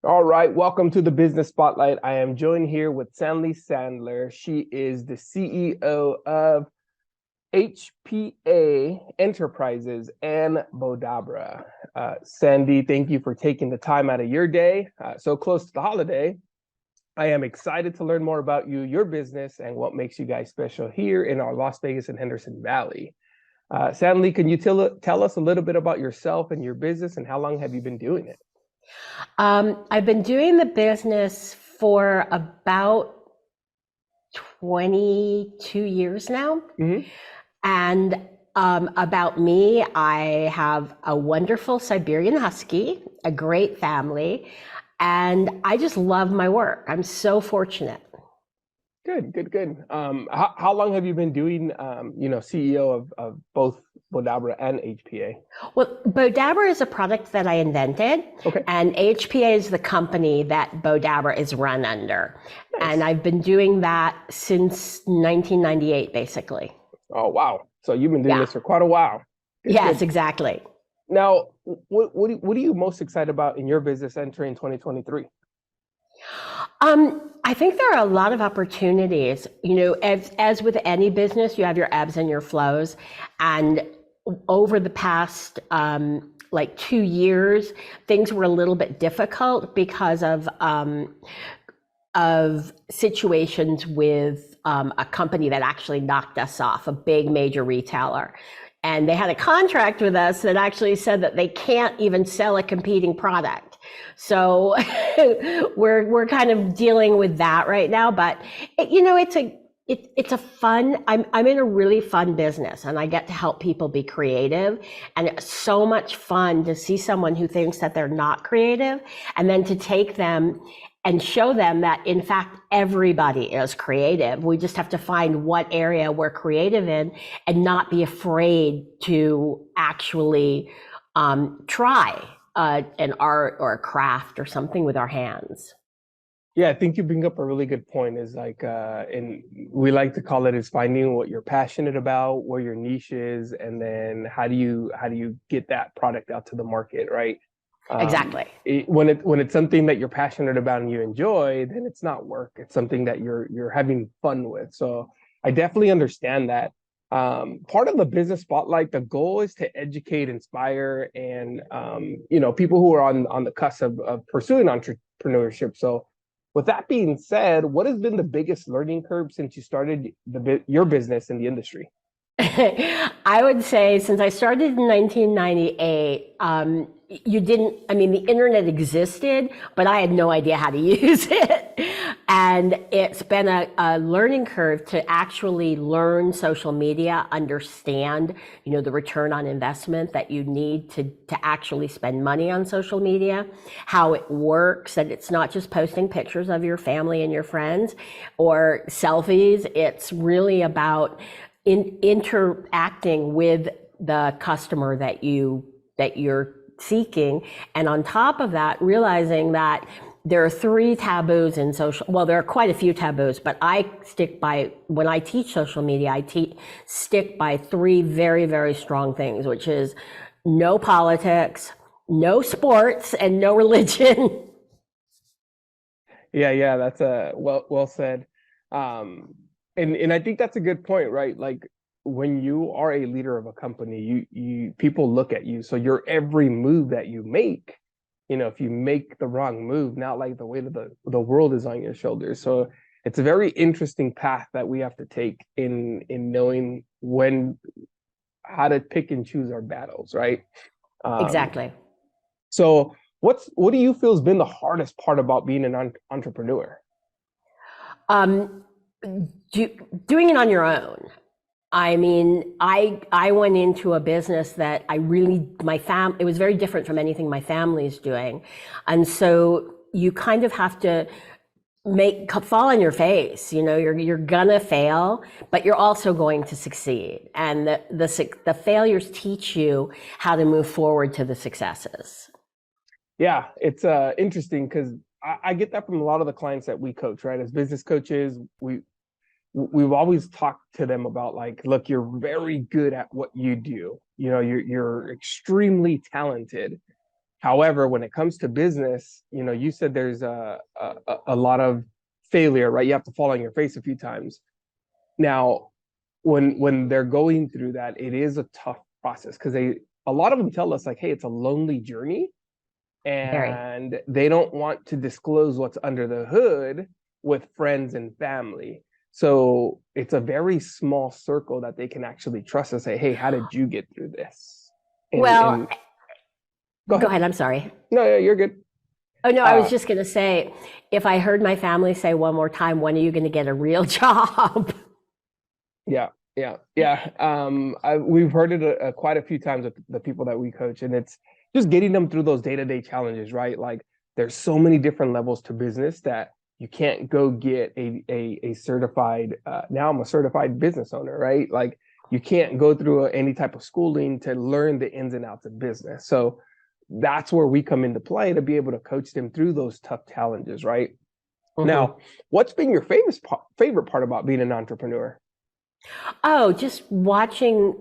All right, welcome to the Business Spotlight. I am joined here with Sandler. She is the CEO of HPA Enterprises and Bowdabra. Sandy, thank you for taking the time out of your day, so close to the holiday. I am excited to learn more about you, your business, and what makes you guys special here in our Las Vegas and Henderson Valley. Sandy, can you tell us a little bit about yourself and your business, and how long have you been doing it? I've been doing the business for about 22 years now. Mm-hmm. And about me, I have a wonderful Siberian Husky, a great family, and I just love my work. I'm so fortunate. Good. How long have you been doing, CEO of both Bowdabra and HPA? Well, Bowdabra is a product that I invented, Okay, and HPA is the company that Bowdabra is run under. And nice. I've been doing that since 1998, basically. Oh, wow. So you've been doing Yeah. this for quite a while. Yes, Good. exactly. Now, what are you most excited about in your business entering 2023? I think there are a lot of opportunities. As with any business, you have your ebbs and your flows. And over the past like 2 years, things were a little bit difficult because of situations with a company that actually knocked us off, a big major retailer. And they had a contract with us that actually said that they can't even sell a competing product. So we're kind of dealing with that right now. But it's a fun. I'm in a really fun business, and I get to help people be creative. And it's so much fun to see someone who thinks that they're not creative, and then to take them and show them that in fact everybody is creative. We just have to find what area we're creative in and not be afraid to actually try an art or a craft or something with our hands. Yeah, I think you bring up a really good point. Is like, and we like to call it is finding what you're passionate about, where your niche is, and then how do you get that product out to the market, right? Exactly. When it's something that you're passionate about and you enjoy, then it's not work. It's something that you're having fun with. So I definitely understand that. Part of the business spotlight, the goal is to educate, inspire, and people who are on the cusp of pursuing entrepreneurship. So with that being said, what has been the biggest learning curve since you started your business in the industry? I would say since I started in 1998, the internet existed, but I had no idea how to use it. And it's been a learning curve to actually learn social media, understand, the return on investment that you need to actually spend money on social media, how it works, that it's not just posting pictures of your family and your friends or selfies. It's really about interacting with the customer that you're seeking, and on top of that, realizing that there are three taboos in social. Well, there are quite a few taboos, but when I teach social media, stick by three very, very strong things, which is no politics, no sports, and no religion. Yeah, that's a well said. Um, and I think that's a good point, right? Like when you are a leader of a company, you people look at you. So your every move that you make, if you make the wrong move, not like the weight of the world is on your shoulders. So it's a very interesting path that we have to take in knowing when how to pick and choose our battles, right? Um, Exactly. so what do you feel has been the hardest part about being an entrepreneur? Um, doing it on your own. I mean, I went into a business that it was very different from anything my family's doing. And so you kind of have to fall on your face. You're gonna fail, but you're also going to succeed. And the failures teach you how to move forward to the successes. Yeah, it's interesting because I get that from a lot of the clients that we coach, right? As business coaches, we've always talked to them about like, look, you're very good at what you do. You're extremely talented. However, when it comes to business, you said there's a lot of failure, right? You have to fall on your face a few times. Now, when they're going through that, it is a tough process because a lot of them tell us like, hey, it's a lonely journey, Very. and they don't want to disclose what's under the hood with friends and family. So it's a very small circle that they can actually trust and say, hey, how did you get through this? Well, And go go ahead. ahead. I'm sorry. No, yeah, you're good. Oh, no, I was Uh, just going to say, if I heard my family say one more time, when are you going to get a real job? yeah, yeah. We've heard it quite a few times with the people that we coach, and it's just getting them through those day-to-day challenges, right? Like there's so many different levels to business that you can't go get a certified. Now I'm a certified business owner, right? Like you can't go through any type of schooling to learn the ins and outs of business. So that's where we come into play to be able to coach them through those tough challenges, right? Mhm. Now, what's been your favorite part about being an entrepreneur? Oh, just watching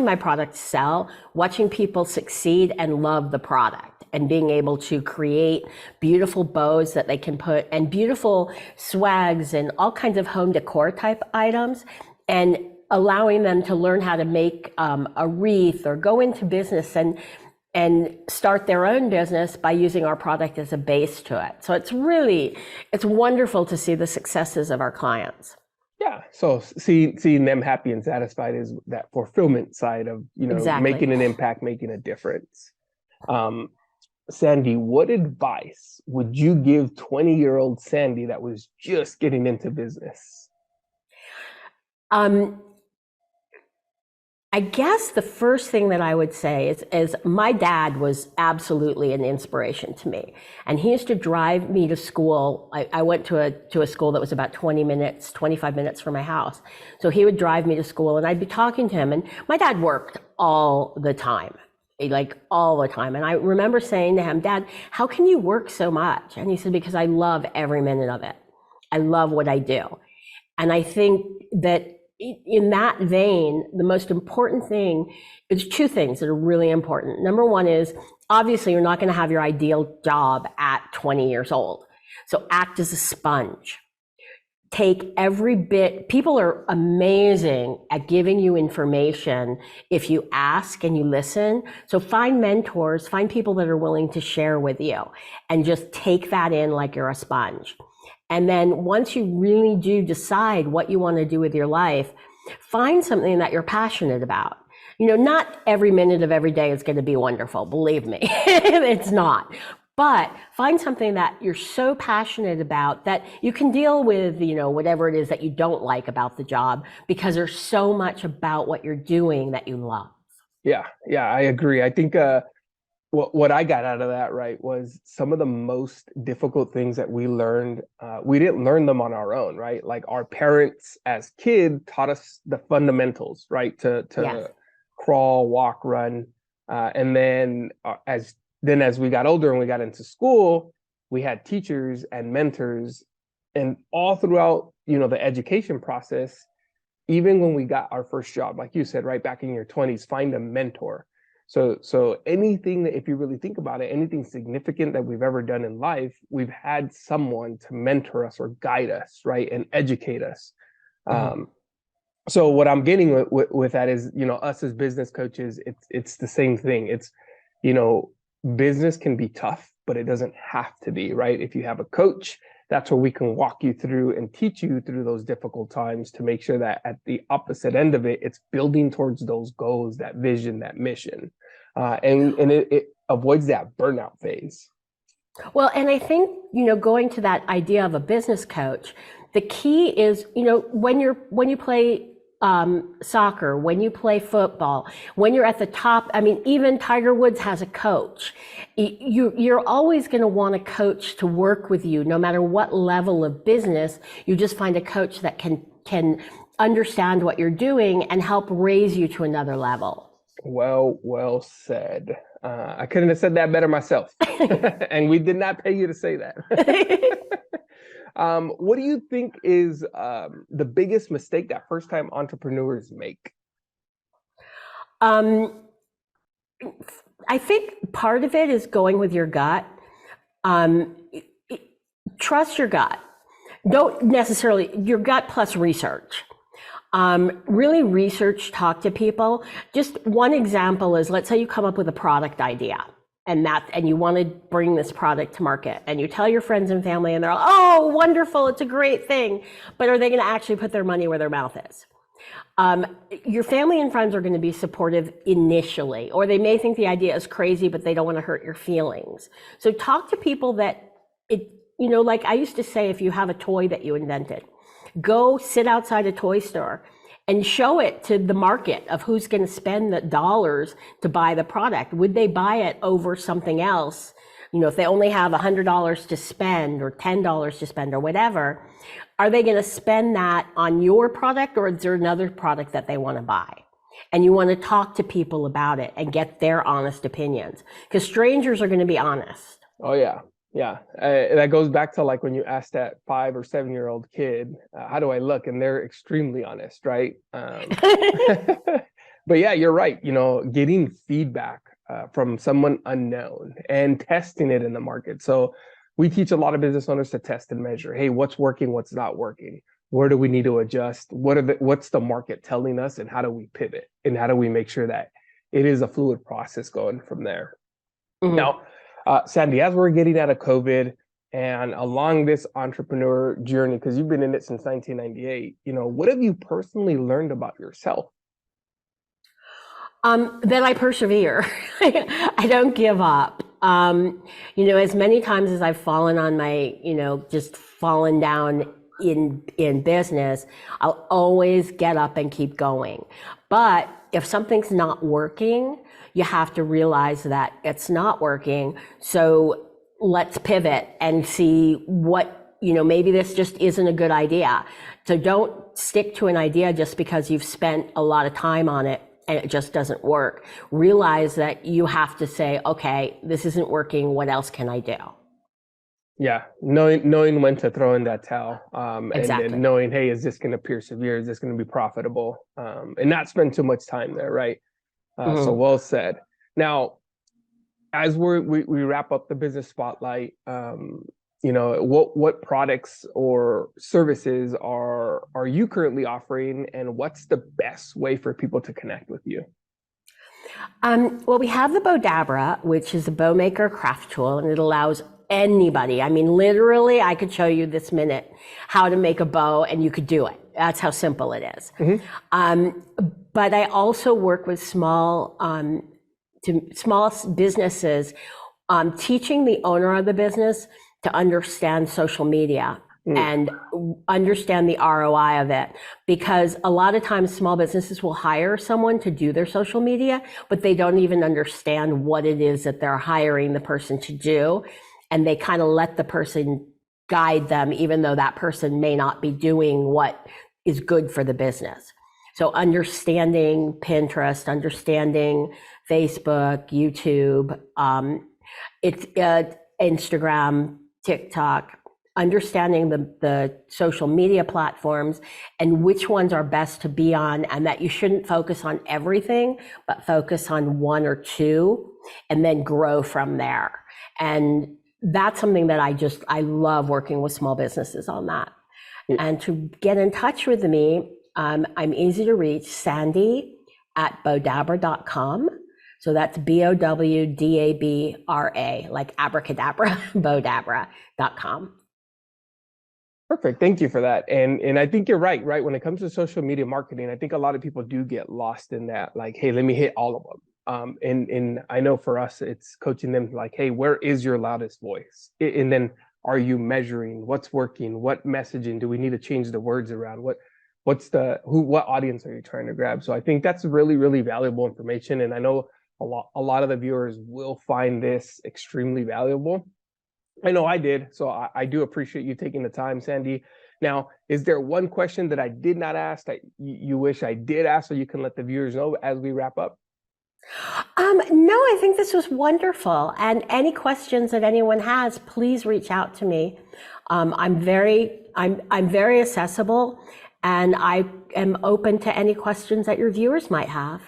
my product sell, watching people succeed and love the product, and being able to create beautiful bows that they can put, and beautiful swags and all kinds of home decor type items, and allowing them to learn how to make a wreath or go into business and start their own business by using our product as a base to it. So it's wonderful to see the successes of our clients. Yeah. So seeing them happy and satisfied is that fulfillment side of, Exactly. making an impact, making a difference. Um, Sandy, what advice would you give 20-year-old Sandy that was just getting into business? Um, I guess the first thing that I would say is my dad was absolutely an inspiration to me. And he used to drive me to school. I went to a school that was about 20 minutes, 25 minutes from my house. So he would drive me to school and I'd be talking to him. And my dad worked all the time, like all the time. And I remember saying to him, Dad, how can you work so much? And he said, because I love every minute of it. I love what I do. And I think that in that vein, the most important thing is two things that are really important. Number one is obviously you're not going to have your ideal job at 20 years old. So act as a sponge. Take every bit. People are amazing at giving you information if you ask and you listen. So find mentors, find people that are willing to share with you, and just take that in like you're a sponge. And then once you really do decide what you want to do with your life, find something that you're passionate about. Not every minute of every day is going to be wonderful, believe me. It's not. But find something that you're so passionate about that you can deal with, whatever it is that you don't like about the job, because there's so much about what you're doing that you love. Yeah, I agree. I think what I got out of that, right, was some of the most difficult things that we learned. We didn't learn them on our own, right? Like our parents as kids taught us the fundamentals, right? To Yes. crawl, walk, run, and then as we got older and we got into school, we had teachers and mentors, and all throughout, the education process, even when we got our first job, like you said, right back in your 20s, find a mentor. So anything that, if you really think about it, anything significant that we've ever done in life, we've had someone to mentor us or guide us, right, and educate us. Mhm. So what I'm getting with that is, us as business coaches, it's the same thing. It's, you know, business can be tough, but it doesn't have to be, right? If you have a coach, that's where we can walk you through and teach you through those difficult times to make sure that at the opposite end of it, it's building towards those goals, that vision, that mission. And it avoids that burnout phase. Well, and I think, going to that idea of a business coach, the key is, when you play soccer, when you play football, when you're at the top, I mean, even Tiger Woods has a coach. You're always going to want a coach to work with you, no matter what level of business. You just find a coach that can understand what you're doing and help raise you to another level. Well said. I couldn't have said that better myself. And we did not pay you to say that. What do you think is the biggest mistake that first-time entrepreneurs make? um, I think part of it is going with your gut. Um, Trust your gut. Don't necessarily, your gut plus research. Really research, talk to people. Just one example is, let's say you come up with a product idea and you want to bring this product to market, and you tell your friends and family and they're like, oh, wonderful, it's a great thing. But are they going to actually put their money where their mouth is? Your family and friends are going to be supportive initially, or they may think the idea is crazy, but they don't want to hurt your feelings. So talk to people that like I used to say, if you have a toy that you invented, go sit outside a toy store and show it to the market of who's going to spend the dollars to buy the product. Would they buy it over something else? If they only have $100 to spend or $10 to spend or whatever, are they going to spend that on your product, or is there another product that they want to buy? And you want to talk to people about it and get their honest opinions, because strangers are going to be honest. Oh, yeah. Yeah. That goes back to like when you ask that 5 or 7-year-old kid, how do I look? And they're extremely honest, right? But yeah, you're right. Getting feedback from someone unknown and testing it in the market. So we teach a lot of business owners to test and measure. Hey, what's working? What's not working? Where do we need to adjust? What's the market telling us? And how do we pivot? And how do we make sure that it is a fluid process going from there? Mm-hmm. Now, Sandy, as we're getting out of COVID and along this entrepreneur journey, because you've been in it since 1998, what have you personally learned about yourself? That I persevere. I don't give up. As many times as I've fallen on my, just fallen down in business, I'll always get up and keep going. But if something's not working, you have to realize that it's not working. So let's pivot and see what, maybe this just isn't a good idea. So don't stick to an idea just because you've spent a lot of time on it and it just doesn't work. Realize that you have to say, okay, this isn't working. What else can I do? Yeah, knowing when to throw in that towel, Exactly. and then knowing, hey, is this going to persevere? Is this going to be profitable? And not spend too much time there, right? So well said. Now, as we wrap up the business spotlight, what products or services are you currently offering, and what's the best way for people to connect with you? Well, we have the Bowdabra, which is a bow maker craft tool, and it allows anybody. I mean, literally, I could show you this minute how to make a bow, and you could do it. That's how simple it is. Mm-hmm. But I also work with small businesses, teaching the owner of the business to understand social media and understand the ROI of it. Because a lot of times small businesses will hire someone to do their social media, but they don't even understand what it is that they're hiring the person to do. And they kind of let the person guide them, even though that person may not be doing what is good for the business. So understanding Pinterest, understanding Facebook, YouTube, Instagram, TikTok, understanding the social media platforms and which ones are best to be on, and that you shouldn't focus on everything, but focus on one or two and then grow from there. And that's something that I love working with small businesses on that. Yeah. And to get in touch with me, I'm easy to reach, Sandy@Bowdabra.com. So that's Bowdabra, like abracadabra, Bowdabra.com. Perfect. Thank you for that. And I think you're right? When it comes to social media marketing, I think a lot of people do get lost in that, like, hey, let me hit all of them. And I know for us, it's coaching them like, hey, where is your loudest voice? And then are you measuring what's working? What messaging? Do we need to change the words around? What audience are you trying to grab? So I think that's really, really valuable information. And I know a lot of the viewers will find this extremely valuable. I know I did. So I do appreciate you taking the time, Sandy. Now, is there one question that I did not ask that you wish I did ask, so you can let the viewers know as we wrap up? No, I think this was wonderful. And any questions that anyone has, please reach out to me. I'm very accessible, and I am open to any questions that your viewers might have.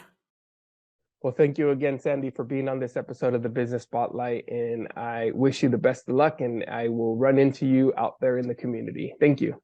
Well, thank you again, Sandy, for being on this episode of the Business Spotlight. And I wish you the best of luck, and I will run into you out there in the community. Thank you.